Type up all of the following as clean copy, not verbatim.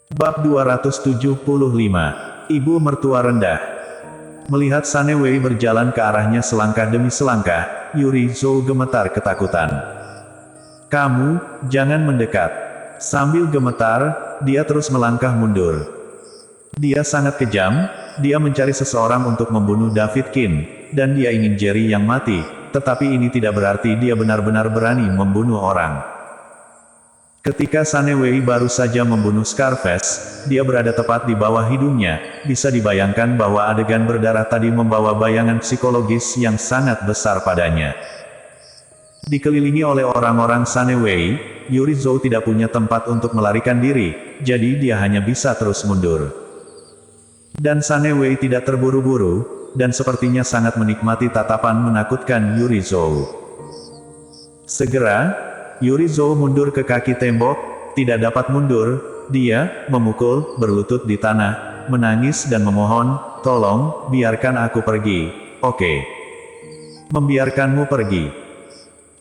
Bab 275. Ibu mertua rendah. Melihat Sane Wei berjalan ke arahnya selangkah demi selangkah, Yuri Zhou gemetar ketakutan. "Kamu, jangan mendekat." Sambil gemetar, dia terus melangkah mundur. Dia sangat kejam, dia mencari seseorang untuk membunuh David Qin, dan dia ingin Jerry yang mati, tetapi ini tidak berarti dia benar-benar berani membunuh orang. Ketika Sane Wei baru saja membunuh Scarface, dia berada tepat di bawah hidungnya. Bisa dibayangkan bahwa adegan berdarah tadi membawa bayangan psikologis yang sangat besar padanya. Dikelilingi oleh orang-orang Sane Wei, Yuri Zhou tidak punya tempat untuk melarikan diri, jadi dia hanya bisa terus mundur. Dan Sane Wei tidak terburu-buru, dan sepertinya sangat menikmati tatapan menakutkan Yuri Zhou. Segera, Yuri Zhou mundur ke kaki tembok, tidak dapat mundur, dia memukul berlutut di tanah, menangis dan memohon, "Tolong, biarkan aku pergi." "Oke. Membiarkanmu pergi."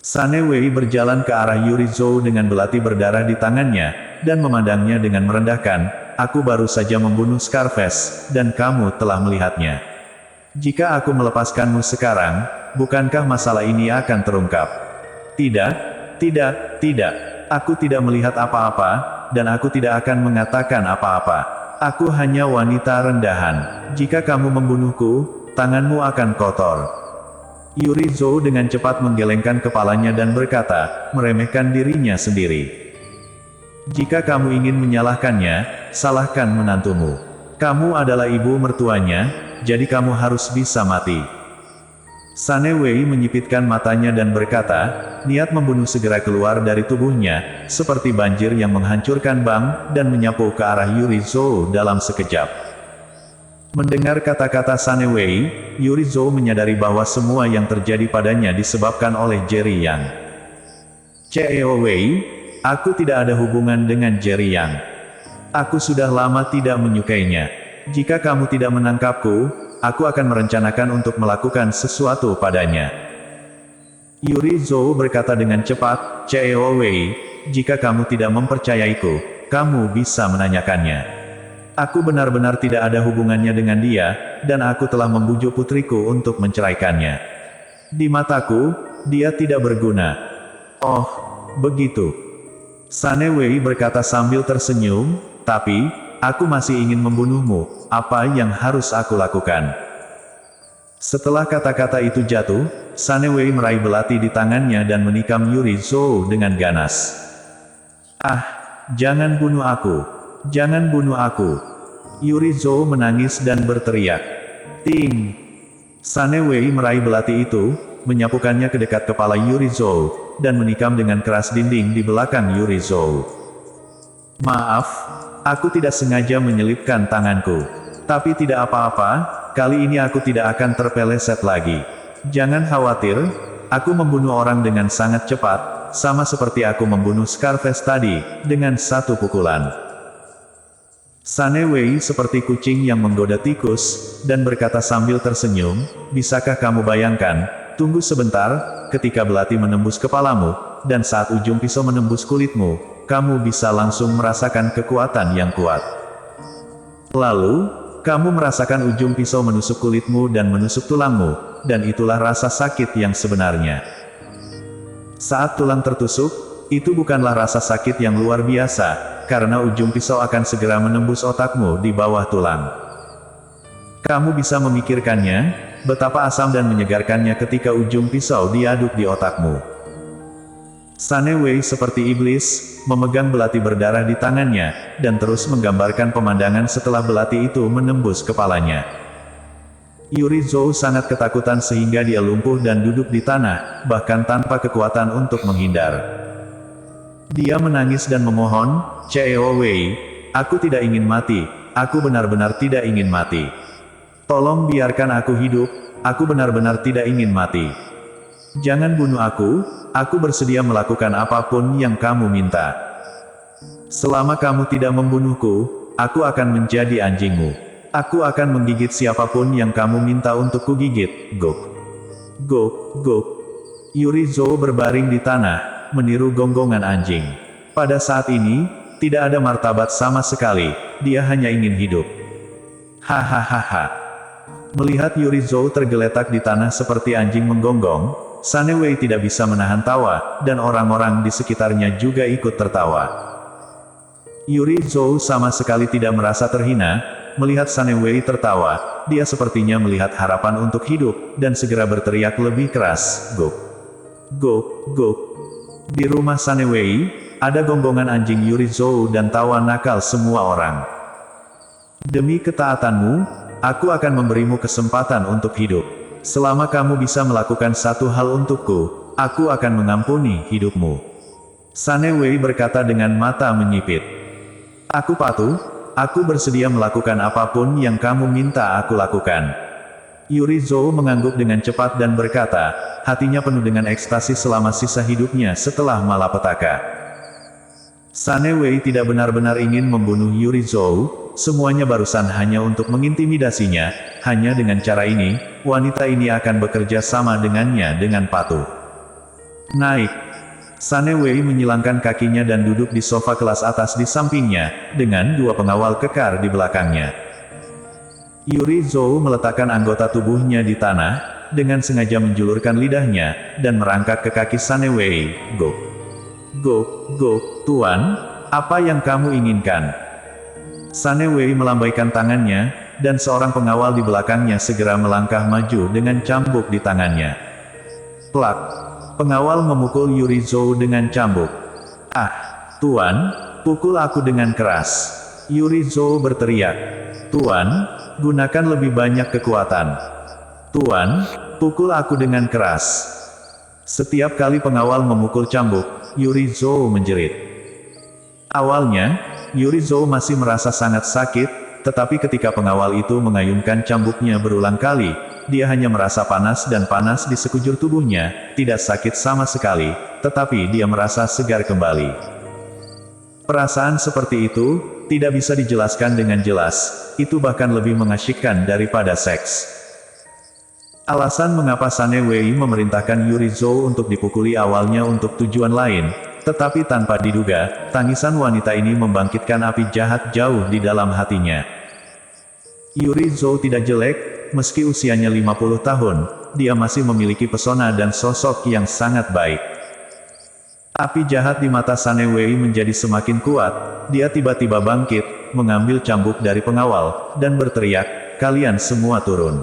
Sane Wei berjalan ke arah Yuri Zhou dengan belati berdarah di tangannya, dan memandangnya dengan merendahkan, "Aku baru saja membunuh Scarface, dan kamu telah melihatnya. Jika aku melepaskanmu sekarang, bukankah masalah ini akan terungkap?" "Tidak. Tidak, tidak. Aku tidak melihat apa-apa, dan aku tidak akan mengatakan apa-apa. Aku hanya wanita rendahan. Jika kamu membunuhku, tanganmu akan kotor." Yuri Zhou dengan cepat menggelengkan kepalanya dan berkata, meremehkan dirinya sendiri. "Jika kamu ingin menyalahkannya, salahkan menantumu. Kamu adalah ibu mertuanya, jadi kamu harus bisa mati." Sane Wei menyipitkan matanya dan berkata, niat membunuh segera keluar dari tubuhnya, seperti banjir yang menghancurkan bank, dan menyapu ke arah Yuri Zhou dalam sekejap. Mendengar kata-kata Sane Wei, Yuri Zhou menyadari bahwa semua yang terjadi padanya disebabkan oleh Jerry Yang. "Ceo Wei, aku tidak ada hubungan dengan Jerry Yang. Aku sudah lama tidak menyukainya. Jika kamu tidak menangkapku, aku akan merencanakan untuk melakukan sesuatu padanya." Yuri Zhou berkata dengan cepat, "Ceo Wei, jika kamu tidak mempercayaiku, kamu bisa menanyakannya. Aku benar-benar tidak ada hubungannya dengan dia, dan aku telah membujuk putriku untuk menceraikannya. Di mataku, dia tidak berguna." "Oh, begitu." Sane Wei berkata sambil tersenyum, "Tapi, aku masih ingin membunuhmu. Apa yang harus aku lakukan?" Setelah kata-kata itu jatuh, Sane Wei meraih belati di tangannya dan menikam Yuri Zhou dengan ganas. "Ah, jangan bunuh aku. Jangan bunuh aku." Yuri Zhou menangis dan berteriak. "Ting!" Sane Wei meraih belati itu, menyapukannya ke dekat kepala Yuri Zhou, dan menikam dengan keras dinding di belakang Yuri Zhou. "Maaf, aku tidak sengaja menyelipkan tanganku. Tapi tidak apa-apa, kali ini aku tidak akan terpeleset lagi. Jangan khawatir, aku membunuh orang dengan sangat cepat, sama seperti aku membunuh Scarface tadi, dengan satu pukulan." Sane Wei seperti kucing yang menggoda tikus, dan berkata sambil tersenyum, "Bisakah kamu bayangkan, tunggu sebentar, ketika belati menembus kepalamu, dan saat ujung pisau menembus kulitmu, kamu bisa langsung merasakan kekuatan yang kuat. Lalu, kamu merasakan ujung pisau menusuk kulitmu dan menusuk tulangmu, dan itulah rasa sakit yang sebenarnya. Saat tulang tertusuk, itu bukanlah rasa sakit yang luar biasa, karena ujung pisau akan segera menembus otakmu di bawah tulang. Kamu bisa memikirkannya, betapa asam dan menyegarkannya ketika ujung pisau diaduk di otakmu." Sane Wei seperti iblis, memegang belati berdarah di tangannya, dan terus menggambarkan pemandangan setelah belati itu menembus kepalanya. Yuri Zhou sangat ketakutan sehingga dia lumpuh dan duduk di tanah, bahkan tanpa kekuatan untuk menghindar. Dia menangis dan memohon, "Ceo Wei, aku tidak ingin mati, aku benar-benar tidak ingin mati. Tolong biarkan aku hidup, aku benar-benar tidak ingin mati. Jangan bunuh aku bersedia melakukan apapun yang kamu minta. Selama kamu tidak membunuhku, aku akan menjadi anjingmu. Aku akan menggigit siapapun yang kamu minta untuk kugigit." Gok. Gok, gok. Yuri Zhou berbaring di tanah, meniru gonggongan anjing. Pada saat ini, tidak ada martabat sama sekali, dia hanya ingin hidup. Hahaha. Melihat Yuri Zhou tergeletak di tanah seperti anjing menggonggong, Sun Wei tidak bisa menahan tawa, dan orang-orang di sekitarnya juga ikut tertawa. Yuri Zhou sama sekali tidak merasa terhina, melihat Sun Wei tertawa, dia sepertinya melihat harapan untuk hidup, dan segera berteriak lebih keras, "Go! Go! Go!" Di rumah Sun Wei, ada gonggongan anjing Yuri Zhou dan tawa nakal semua orang. Demi ketaatanmu, aku akan memberimu kesempatan untuk hidup. Selama kamu bisa melakukan satu hal untukku, aku akan mengampuni hidupmu. Sun Wei berkata dengan mata menyipit. Aku patuh, aku bersedia melakukan apapun yang kamu minta aku lakukan. Yuri Zhou mengangguk dengan cepat dan berkata, hatinya penuh dengan ekstasi selama sisa hidupnya setelah malapetaka. Sun Wei tidak benar-benar ingin membunuh Yuri Zhou, semuanya barusan hanya untuk mengintimidasinya, hanya dengan cara ini, wanita ini akan bekerja sama dengannya dengan patuh. Naik. Sun Wei menyilangkan kakinya dan duduk di sofa kelas atas di sampingnya, dengan dua pengawal kekar di belakangnya. Yuri Zhou meletakkan anggota tubuhnya di tanah, dengan sengaja menjulurkan lidahnya, dan merangkak ke kaki Sun Wei. Go! Go! Go! Tuan, apa yang kamu inginkan? Sun Wei melambaikan tangannya, dan seorang pengawal di belakangnya segera melangkah maju dengan cambuk di tangannya. Plak! Pengawal memukul Yuri Zhou dengan cambuk. Ah! Tuan, pukul aku dengan keras. Yuri Zhou berteriak. Tuan, gunakan lebih banyak kekuatan. Tuan, pukul aku dengan keras. Setiap kali pengawal memukul cambuk, Yuri Zhou menjerit. Awalnya, Yuri Zhou masih merasa sangat sakit, tetapi ketika pengawal itu mengayunkan cambuknya berulang kali, dia hanya merasa panas dan panas di sekujur tubuhnya, tidak sakit sama sekali, tetapi dia merasa segar kembali. Perasaan seperti itu, tidak bisa dijelaskan dengan jelas, itu bahkan lebih mengasyikkan daripada seks. Alasan mengapa Sun Wei memerintahkan Yuri Zhou untuk dipukuli awalnya untuk tujuan lain, tetapi tanpa diduga, tangisan wanita ini membangkitkan api jahat jauh di dalam hatinya. Yuri Zhou tidak jelek, meski usianya 50 tahun, dia masih memiliki pesona dan sosok yang sangat baik. Api jahat di mata Sun Wei menjadi semakin kuat, dia tiba-tiba bangkit, mengambil cambuk dari pengawal, dan berteriak, kalian semua turun.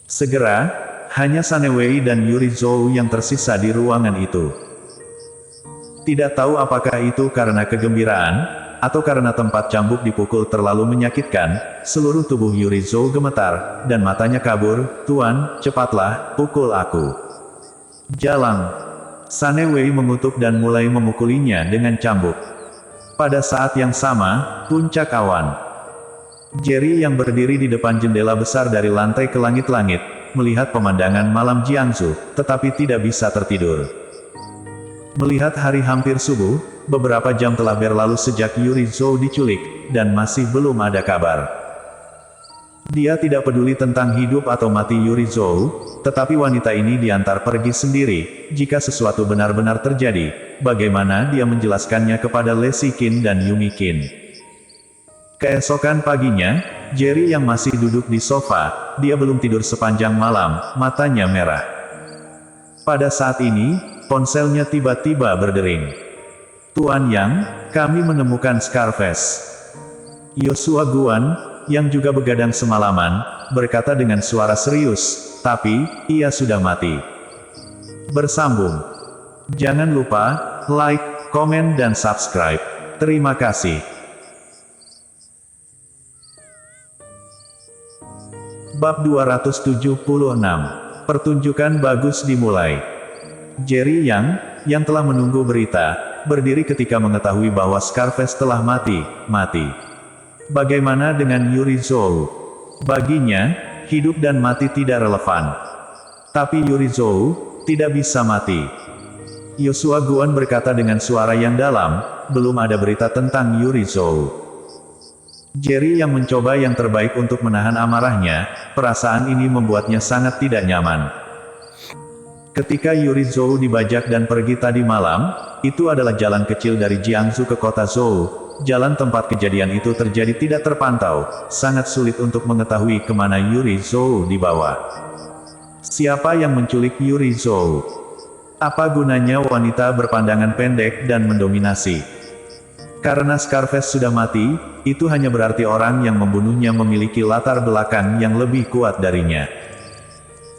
Segera, hanya Sun Wei dan Yuri Zhou yang tersisa di ruangan itu. Tidak tahu apakah itu karena kegembiraan, atau karena tempat cambuk dipukul terlalu menyakitkan, seluruh tubuh Yuri Zhou gemetar, dan matanya kabur. Tuan, cepatlah, pukul aku. Jalang. Sun Wei mengutuk dan mulai memukulinya dengan cambuk. Pada saat yang sama, puncak awan. Jerry yang berdiri di depan jendela besar dari lantai ke langit-langit, melihat pemandangan malam Jiangsu, tetapi tidak bisa tertidur. Melihat hari hampir subuh, beberapa jam telah berlalu sejak Yuri Zhou diculik, dan masih belum ada kabar. Dia tidak peduli tentang hidup atau mati Yuri Zhou, tetapi wanita ini diantar pergi sendiri. Jika sesuatu benar-benar terjadi, bagaimana dia menjelaskannya kepada Lexi Qin dan Yumi Qin? Keesokan paginya, Jerry yang masih duduk di sofa, dia belum tidur sepanjang malam, matanya merah. Pada saat ini, ponselnya tiba-tiba berdering. Tuan Yang, kami menemukan Scarface. Yoshua Guan, yang juga begadang semalaman, berkata dengan suara serius, tapi, ia sudah mati. Bersambung. Jangan lupa, like, komen dan subscribe. Terima kasih. Bab 276. Pertunjukan bagus dimulai. Jerry yang telah menunggu berita, berdiri ketika mengetahui bahwa Scarface telah mati. Bagaimana dengan Yuri Zhou? Baginya, hidup dan mati tidak relevan. Tapi Yuri Zhou tidak bisa mati. Yoshua Guan berkata dengan suara yang dalam, belum ada berita tentang Yuri Zhou. Jerry yang mencoba yang terbaik untuk menahan amarahnya, perasaan ini membuatnya sangat tidak nyaman. Ketika Yuri Zhou dibajak dan pergi tadi malam, itu adalah jalan kecil dari Jiangsu ke kota Zhou. Jalan tempat kejadian itu terjadi tidak terpantau, sangat sulit untuk mengetahui kemana Yuri Zhou dibawa. Siapa yang menculik Yuri Zhou? Apa gunanya wanita berpandangan pendek dan mendominasi? Karena Scarface sudah mati, itu hanya berarti orang yang membunuhnya memiliki latar belakang yang lebih kuat darinya.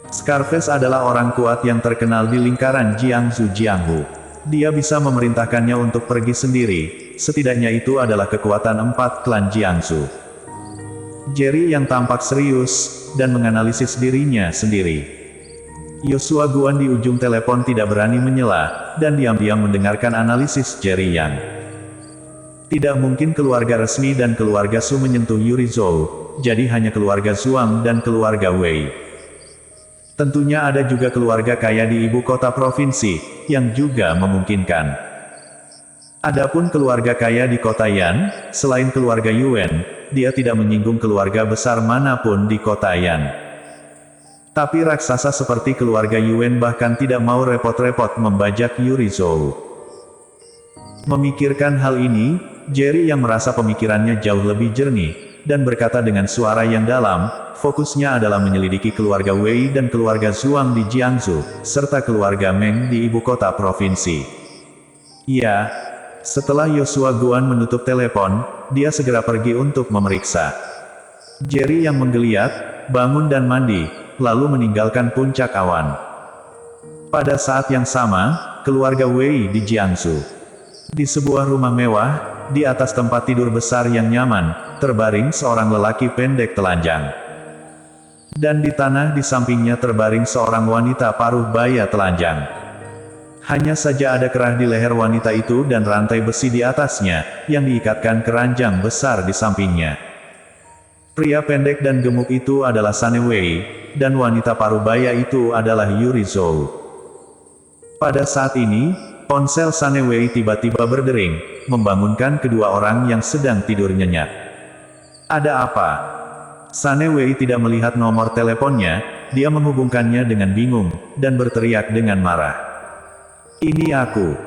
Scarface adalah orang kuat yang terkenal di lingkaran Jiangsu Jianghu. Dia bisa memerintahkannya untuk pergi sendiri, setidaknya itu adalah kekuatan 4 klan Jiangsu. Jerry yang tampak serius, dan menganalisis dirinya sendiri. Yoshua Guan di ujung telepon tidak berani menyela, dan diam-diam mendengarkan analisis Jerry Yang. Tidak mungkin keluarga resmi dan keluarga Su menyentuh Yuri Zhou, jadi hanya keluarga Zhuang dan keluarga Wei. Tentunya ada juga keluarga kaya di ibu kota provinsi, yang juga memungkinkan. Adapun keluarga kaya di kota Yan, selain keluarga Yuan, dia tidak menyinggung keluarga besar manapun di kota Yan. Tapi raksasa seperti keluarga Yuan bahkan tidak mau repot-repot membajak Yuri Zhou. Memikirkan hal ini, Jerry yang merasa pemikirannya jauh lebih jernih, dan berkata dengan suara yang dalam, fokusnya adalah menyelidiki keluarga Wei dan keluarga Zhuang di Jiangsu, serta keluarga Meng di ibu kota provinsi. Ya, setelah Yoshua Guan menutup telepon, dia segera pergi untuk memeriksa. Jerry yang menggeliat, bangun dan mandi, lalu meninggalkan puncak awan. Pada saat yang sama, keluarga Wei di Jiangsu. Di sebuah rumah mewah, di atas tempat tidur besar yang nyaman, terbaring seorang lelaki pendek telanjang. Dan di tanah di sampingnya terbaring seorang wanita paruh baya telanjang. Hanya saja ada kerah di leher wanita itu dan rantai besi di atasnya, yang diikatkan keranjang besar di sampingnya. Pria pendek dan gemuk itu adalah Sane Wei, dan wanita paruh baya itu adalah Yuri Zhou. Pada saat ini, ponsel Sane Wei tiba-tiba berdering, membangunkan kedua orang yang sedang tidur nyenyak. Ada apa? Sane Wei tidak melihat nomor teleponnya, dia menghubungkannya dengan bingung, dan berteriak dengan marah. Ini aku.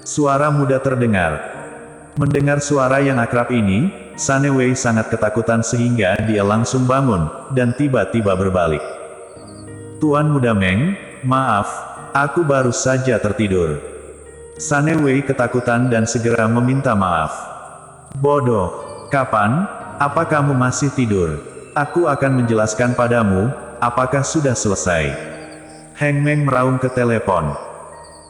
Suara muda terdengar. Mendengar suara yang akrab ini, Sane Wei sangat ketakutan sehingga dia langsung bangun, dan tiba-tiba berbalik. Tuan Muda Meng, maaf, aku baru saja tertidur. Sane Wei ketakutan dan segera meminta maaf. Bodoh, kapan? Apa kamu masih tidur? Aku akan menjelaskan padamu, apakah sudah selesai? Heng Meng meraung ke telepon.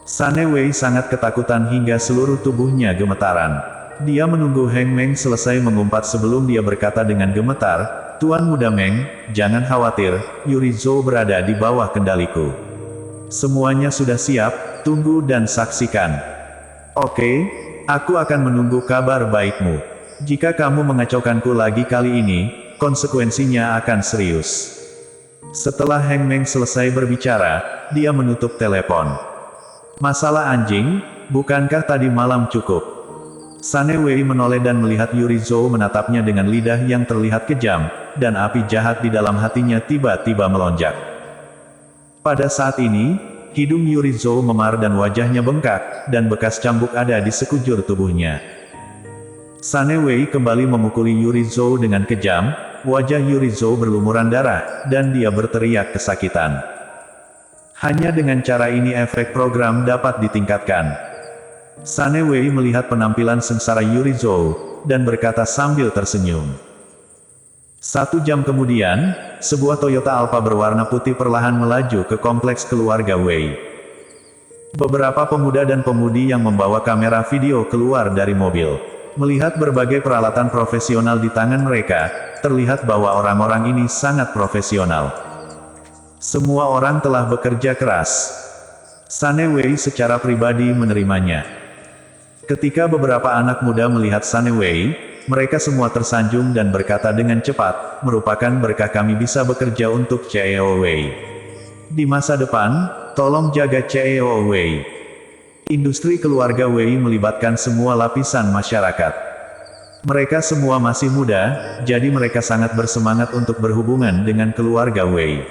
Sane Wei sangat ketakutan hingga seluruh tubuhnya gemetaran. Dia menunggu Heng Meng selesai mengumpat sebelum dia berkata dengan gemetar, Tuan Muda Meng, jangan khawatir, Yuri Zhou berada di bawah kendaliku. Semuanya sudah siap, tunggu dan saksikan. Oke, aku akan menunggu kabar baikmu. Jika kamu mengacaukanku lagi kali ini, konsekuensinya akan serius. Setelah Heng Meng selesai berbicara, dia menutup telepon. Masalah anjing, bukankah tadi malam cukup? Sane Wei menoleh dan melihat Yuri Zhou menatapnya dengan lidah yang terlihat kejam, dan api jahat di dalam hatinya tiba-tiba melonjak. Pada saat ini, hidung Yuri Zhou memar dan wajahnya bengkak, dan bekas cambuk ada di sekujur tubuhnya. Sane Wei kembali memukuli Yuri Zhou dengan kejam, wajah Yuri Zhou berlumuran darah, dan dia berteriak kesakitan. Hanya dengan cara ini efek program dapat ditingkatkan. Sane Wei melihat penampilan sengsara Yuri Zhou, dan berkata sambil tersenyum. 1 jam kemudian, sebuah Toyota Alfa berwarna putih perlahan melaju ke kompleks keluarga Wei. Beberapa pemuda dan pemudi yang membawa kamera video keluar dari mobil. Melihat berbagai peralatan profesional di tangan mereka, terlihat bahwa orang-orang ini sangat profesional. Semua orang telah bekerja keras. Sane Wei secara pribadi menerimanya. Ketika beberapa anak muda melihat Sane Wei, mereka semua tersanjung dan berkata dengan cepat, merupakan berkah kami bisa bekerja untuk CEO Wei. Di masa depan, tolong jaga CEO Wei. Industri keluarga Wei melibatkan semua lapisan masyarakat. Mereka semua masih muda, jadi mereka sangat bersemangat untuk berhubungan dengan keluarga Wei.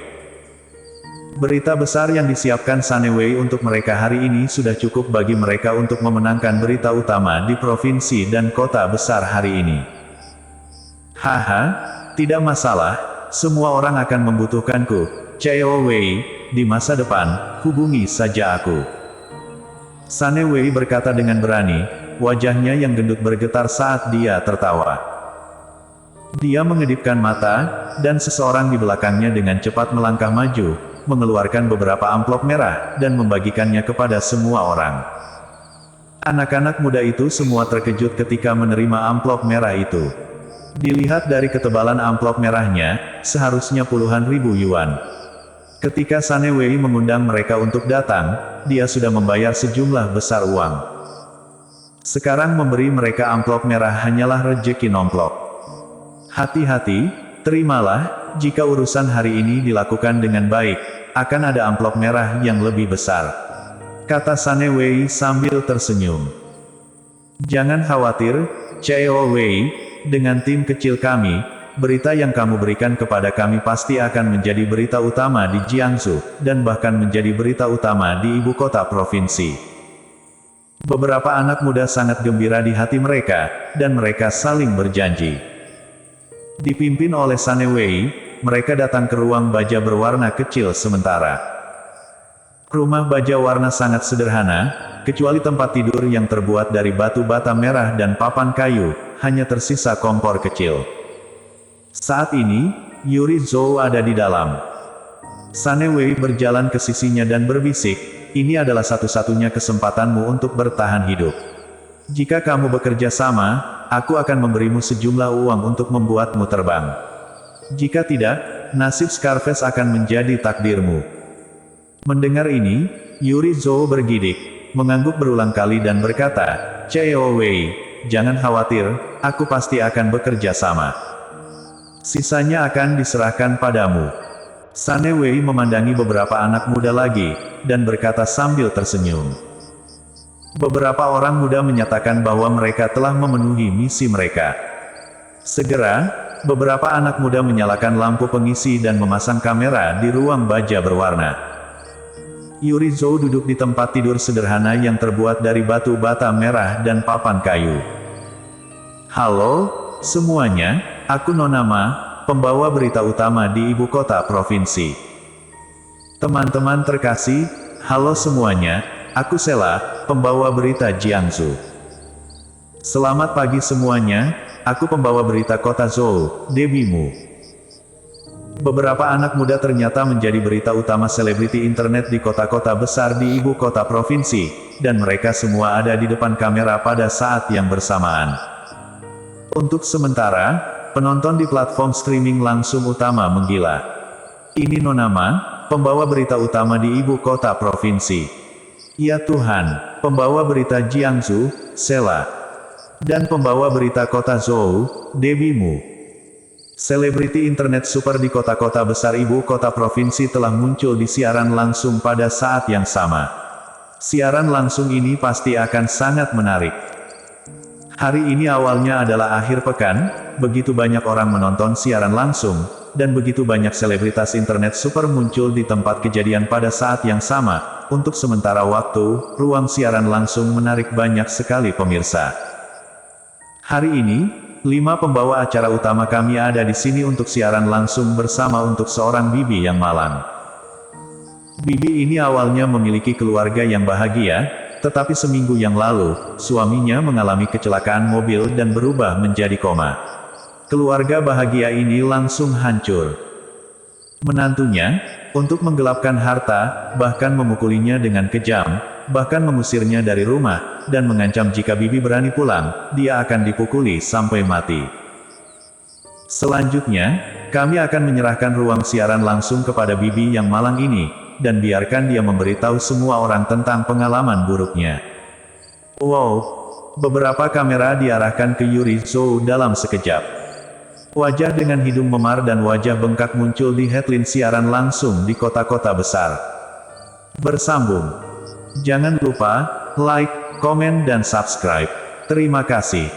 Berita besar yang disiapkan Sunny untuk mereka hari ini sudah cukup bagi mereka untuk memenangkan berita utama di provinsi dan kota besar hari ini. Haha, tidak masalah, semua orang akan membutuhkanku, Chao Wei, di masa depan, hubungi saja aku. Sunny berkata dengan berani, wajahnya yang gendut bergetar saat dia tertawa. Dia mengedipkan mata, dan seseorang di belakangnya dengan cepat melangkah maju, mengeluarkan beberapa amplop merah, dan membagikannya kepada semua orang. Anak-anak muda itu semua terkejut ketika menerima amplop merah itu. Dilihat dari ketebalan amplop merahnya, seharusnya puluhan ribu yuan. Ketika Sunny mengundang mereka untuk datang, dia sudah membayar sejumlah besar uang. Sekarang memberi mereka amplop merah hanyalah rejeki nomplok. Hati-hati, terimalah, jika urusan hari ini dilakukan dengan baik, akan ada amplop merah yang lebih besar. Kata Sunny sambil tersenyum. Jangan khawatir, Chao Wei, dengan tim kecil kami, berita yang kamu berikan kepada kami pasti akan menjadi berita utama di Jiangsu, dan bahkan menjadi berita utama di ibu kota provinsi. Beberapa anak muda sangat gembira di hati mereka, dan mereka saling berjanji. Dipimpin oleh Sunny mereka datang ke ruang baja berwarna kecil sementara. Rumah baja warna sangat sederhana, kecuali tempat tidur yang terbuat dari batu bata merah dan papan kayu, hanya tersisa kompor kecil. Saat ini, Yuri Zhou ada di dalam. Sunny berjalan ke sisinya dan berbisik, ini adalah satu-satunya kesempatanmu untuk bertahan hidup. Jika kamu bekerja sama, aku akan memberimu sejumlah uang untuk membuatmu terbang. Jika tidak, nasib Scarface akan menjadi takdirmu. Mendengar ini, Yuri Zhou bergidik, mengangguk berulang kali dan berkata, Chao Wei, jangan khawatir, aku pasti akan bekerja sama. Sisanya akan diserahkan padamu. Sunny memandangi beberapa anak muda lagi, dan berkata sambil tersenyum. Beberapa orang muda menyatakan bahwa mereka telah memenuhi misi mereka. Segera, beberapa anak muda menyalakan lampu pengisi dan memasang kamera di ruang baja berwarna. Yuri Zhou duduk di tempat tidur sederhana yang terbuat dari batu bata merah dan papan kayu. Halo, semuanya, aku Nona Ma, pembawa berita utama di ibu kota provinsi. Teman-teman terkasih, halo semuanya, aku Sela, pembawa berita Jiangsu. Selamat pagi semuanya, aku pembawa berita kota Zhou, debimu. Beberapa anak muda ternyata menjadi berita utama selebriti internet di kota-kota besar di ibu kota provinsi, dan mereka semua ada di depan kamera pada saat yang bersamaan. Untuk sementara, penonton di platform streaming langsung utama menggila. Ini Nona Ma, pembawa berita utama di ibu kota provinsi. Ya Tuhan, pembawa berita Jiangsu, Sela. Dan pembawa berita kota Zhou, debimu. Selebriti internet super di kota-kota besar ibu kota provinsi telah muncul di siaran langsung pada saat yang sama. Siaran langsung ini pasti akan sangat menarik. Hari ini awalnya adalah akhir pekan, begitu banyak orang menonton siaran langsung, dan begitu banyak selebritas internet super muncul di tempat kejadian pada saat yang sama. Untuk sementara waktu, ruang siaran langsung menarik banyak sekali pemirsa. Hari ini, 5 pembawa acara utama kami ada di sini untuk siaran langsung bersama untuk seorang bibi yang malang. Bibi ini awalnya memiliki keluarga yang bahagia, tetapi seminggu yang lalu, suaminya mengalami kecelakaan mobil dan berubah menjadi koma. Keluarga bahagia ini langsung hancur. Menantunya, untuk menggelapkan harta, bahkan memukulinya dengan kejam, bahkan mengusirnya dari rumah, dan mengancam jika bibi berani pulang, dia akan dipukuli sampai mati. Selanjutnya, kami akan menyerahkan ruang siaran langsung kepada bibi yang malang ini, dan biarkan dia memberitahu semua orang tentang pengalaman buruknya. Wow! Beberapa kamera diarahkan ke Yuri Zhou dalam sekejap. Wajah dengan hidung memar dan wajah bengkak muncul di headline siaran langsung di kota-kota besar. Bersambung. Jangan lupa, like, komen dan subscribe. Terima kasih.